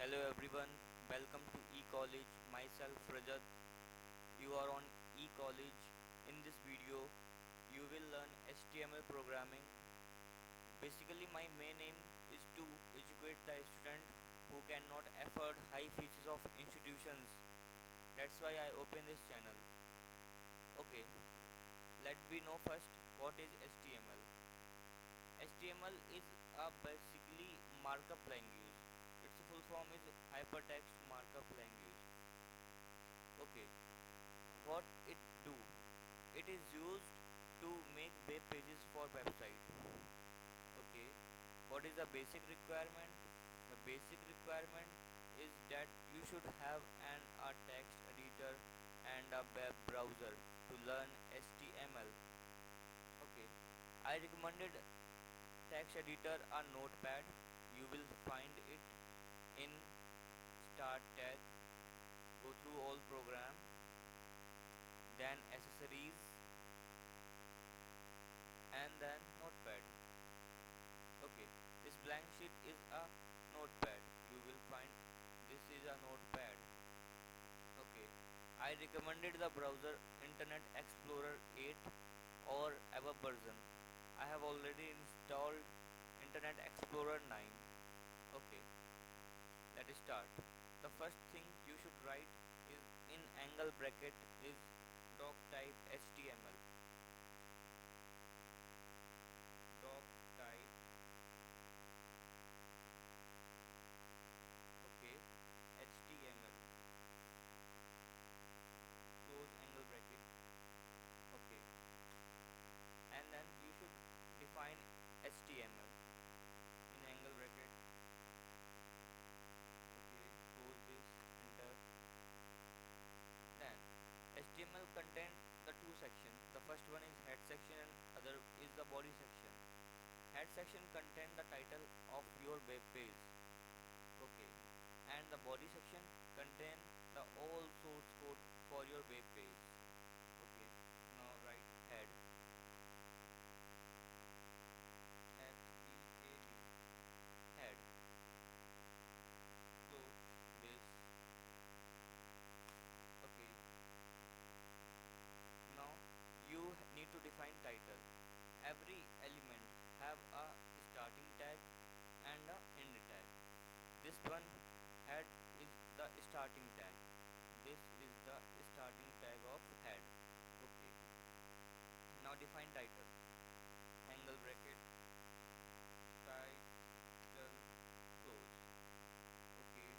Hello everyone, welcome to eCollege. Myself Rajat. You are on eCollege. In this video, you will learn HTML programming. Basically, my main aim is to educate the student who cannot afford high fees of institutions. That's why I open this channel. Okay, let we know first what is HTML. HTML is a basically markup language. Its full form is hypertext markup language. Okay, what it do? It is used to make web pages for website. Okay, what is the basic requirement? The basic requirement is that you should have a text editor and a web browser to learn HTML. Okay, I recommended text editor a notepad. You will find it in start tag. Go through all program, then accessories, and then notepad. Okay, this blank sheet is a notepad. You will find this is a notepad. Okay, I recommended the browser Internet Explorer 8 or above version. I have already installed Internet Explorer 9. Okay, let us start. The first thing you should write is in angle bracket is doc type HTML. Doc type. Okay, HTML. Close angle bracket. Okay, and then you should define HTML in angle bracket. Okay, close this, enter. Then HTML contain the two sections. The first one is head section and other is the body section. Head section contain the title of your web page. Okay, and the body section contain the all source code for your web page. Okay, now write head. Head. Head. Close this. Okay, now you need to define title. Every element have a starting tag and a end tag. This one head is the starting tag. This is the starting tag of head. Okay, now define title. Angle bracket, title, close. Okay,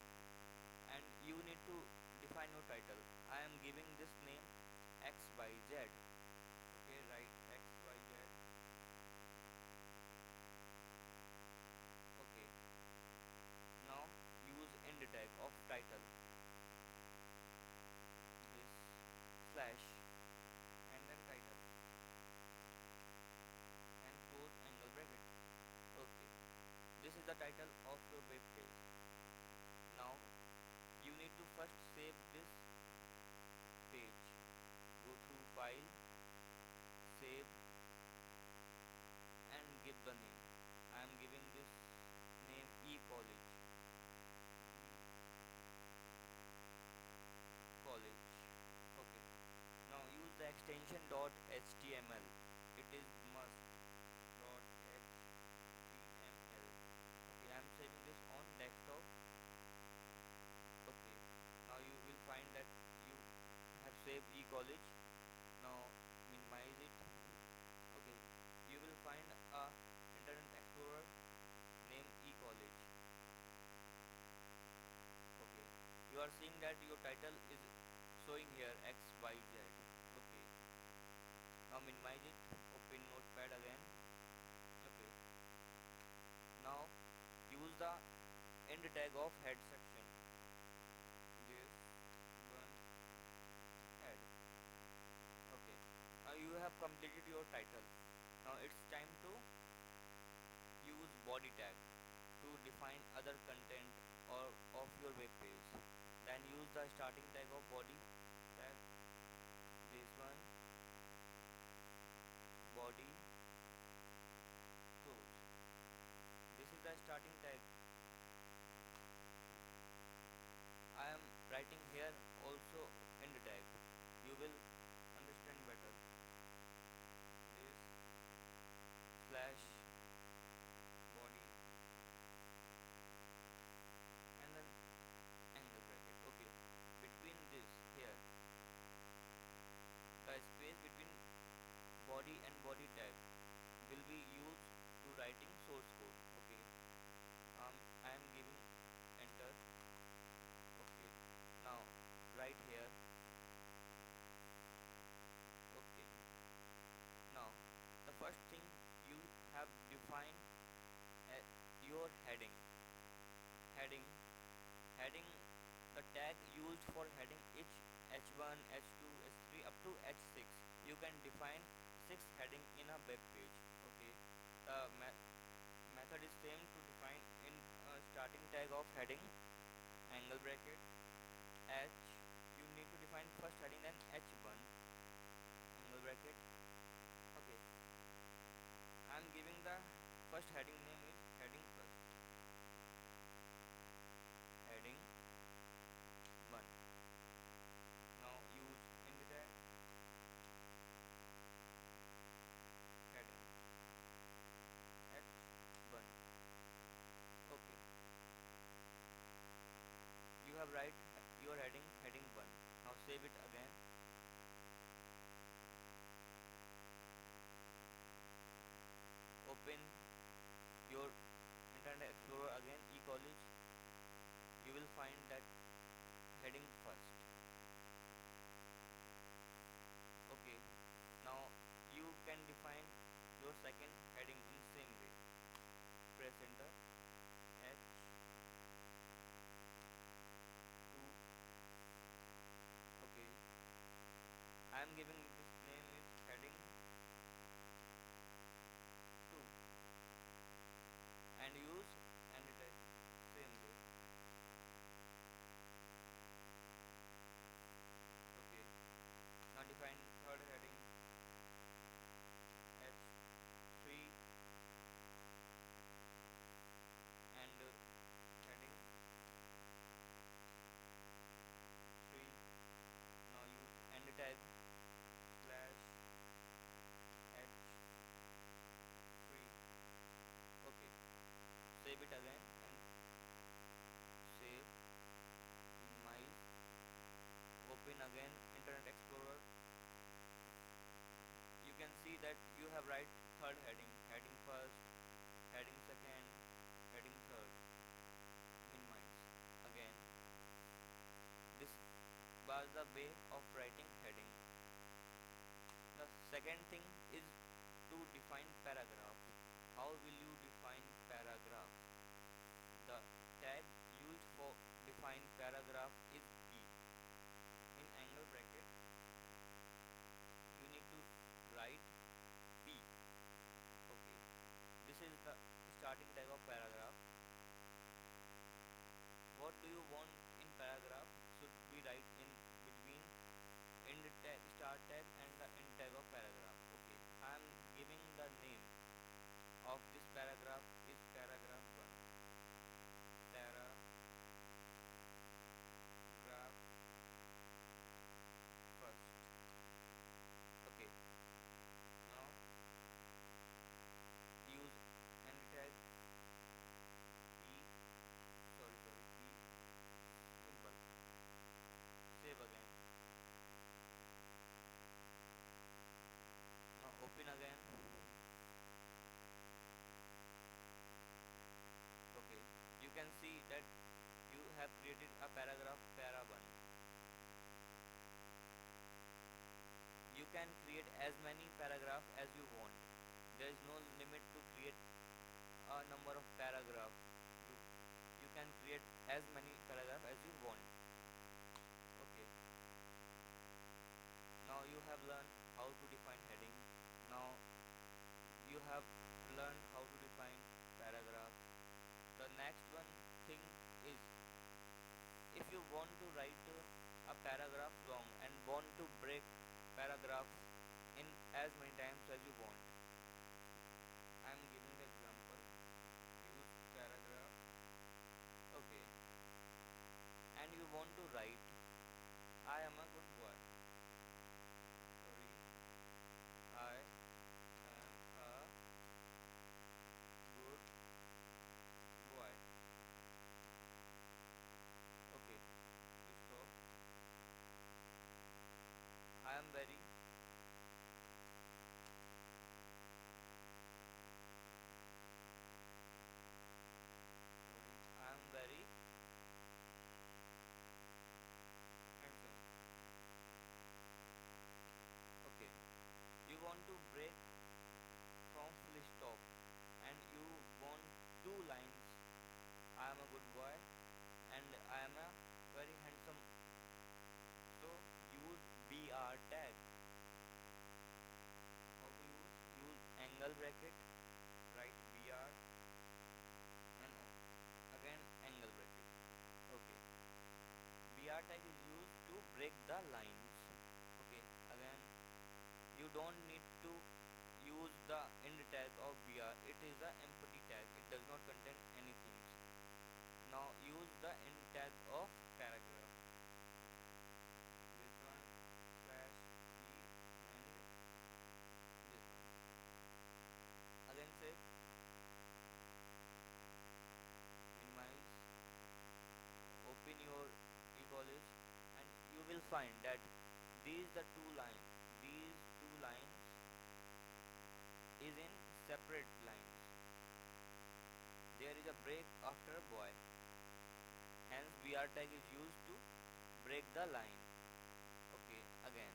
and you need to define your title. I am giving this name XYZ. Okay, write XYZ. Okay, now use end tag of title. This slash and then title and close angle bracket. Okay, this is the title of your web page. Now you need to first save this page. Go through file, save, and give the name. I am giving this name eCollege. College. Okay, now use the extension .html. It is must .html. Okay, I am saving this on desktop. Okay, now you will find that you have saved eCollege. Now minimize it. Okay, you will find a Internet Explorer name eCollege. Okay, you are seeing that your title is showing here XYZ. Okay, now minimize it, open notepad again. Okay, now use the end tag of head section. This one head. Okay, now you have completed your title. Now it's time to use body tag to define other content or of your web page. Then use the starting tag of body tag. This one body close. This is the starting tag. here also in the tag you will understand better this slash body and then angle bracket. Okay, between this here the space between body and body tag will be used to writing source code. Okay, I am giving enter. Okay, now right here. Okay, now the first thing you have defined uh, your heading heading the tag used for heading each h1 h2 h3 up to h6. You can define 6 heading in a web page. Okay, the method is same to define in starting tag of heading angle bracket h. You need to define first heading, then h1 angle bracket. Okay, I am giving the first heading name is heading first, heading 1. Now use in the tag heading h1. Okay, you have write your heading 1. Now save it again. Open your Internet Explorer again, eCollege. You will find that heading first. Okay, now you can define your second heading in same way. Press enter h2. Okay, I am giving this name is heading 2 and use and it same way. Okay, now define third heading h3 and heading 3. Now use end tag slash h3. Okay, save it again and save my. Open again Internet Explorer. You can see that you have write third heading first, heading second, heading third. Minimize again. This was the way of writing heading. The second thing is to define paragraph. How will you define paragraph? The tag used for define paragraph is p. In angle bracket you need to write p. Okay, this is the starting tag of paragraph. What do you want in paragraph should be write in between end tag, start tag and the end tag of paragraph. Okay, I am giving the name of this paragraph is paragraph 1. Paragraph first. Okay, now use end tag p. Sorry p. Simple. Save again. Now open again. Okay, you can see that you have created a paragraph para 1. You can create as many paragraph as you want. There is no limit to create a number of paragraph. You, you can create as many paragraph as you want. Okay, now you have learned how to define heading. Now you have learned how to define paragraph. The next one thing is if you want to write a paragraph long and want to break paragraph in as many times as you want. I am giving the example. Use paragraph. Okay, and you want to write I am a good boy. Sorry, I am a good boy. Okay, you stop. I am very. Sorry, I am very handsome. Okay, you want to break from full stop and you want two lines. I am a good boy and I am a very handsome. So use BR tag. How to use? Use angle bracket, write BR and again angle bracket. Okay. BR tag is used to break the lines. Okay. Again, you don't need to use the end tag of BR. It is the empty tag. It does not contain anything. Now use the end tag of paragraph. This one slash p and this one. Again say minimize, open your ecollege and you will find that these two lines is in separate lines. There is a break after a boy. Hence BR tag is used to break the line. Okay, again.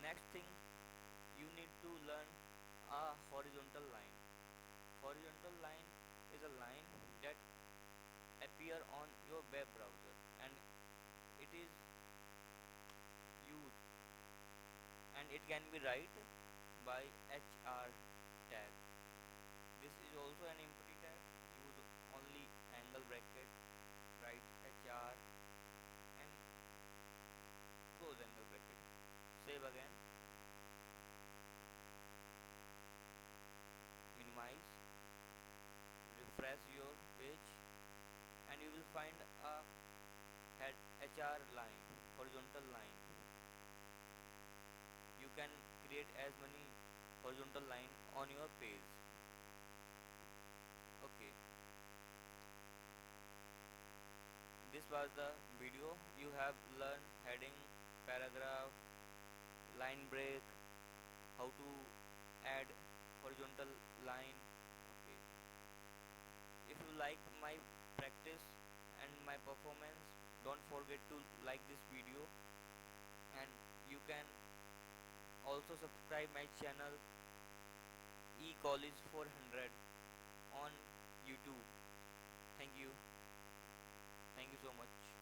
Next thing you need to learn a horizontal line. Horizontal line is a line that appear on your web browser and it is used and it can be write by HR tag. This is also an empty tag. Use only angle bracket, write HR and close angle bracket. Save again, minimize, refresh your page and you will find a head HR line, horizontal line. You can create as many horizontal line on your page. Okay, this was the video. You have learned heading, paragraph, line break, how to add horizontal line. Okay, if you like my practice and my performance, don't forget to like this video and you can also subscribe my channel ecollege 400 on YouTube. Thank you. Thank you so much.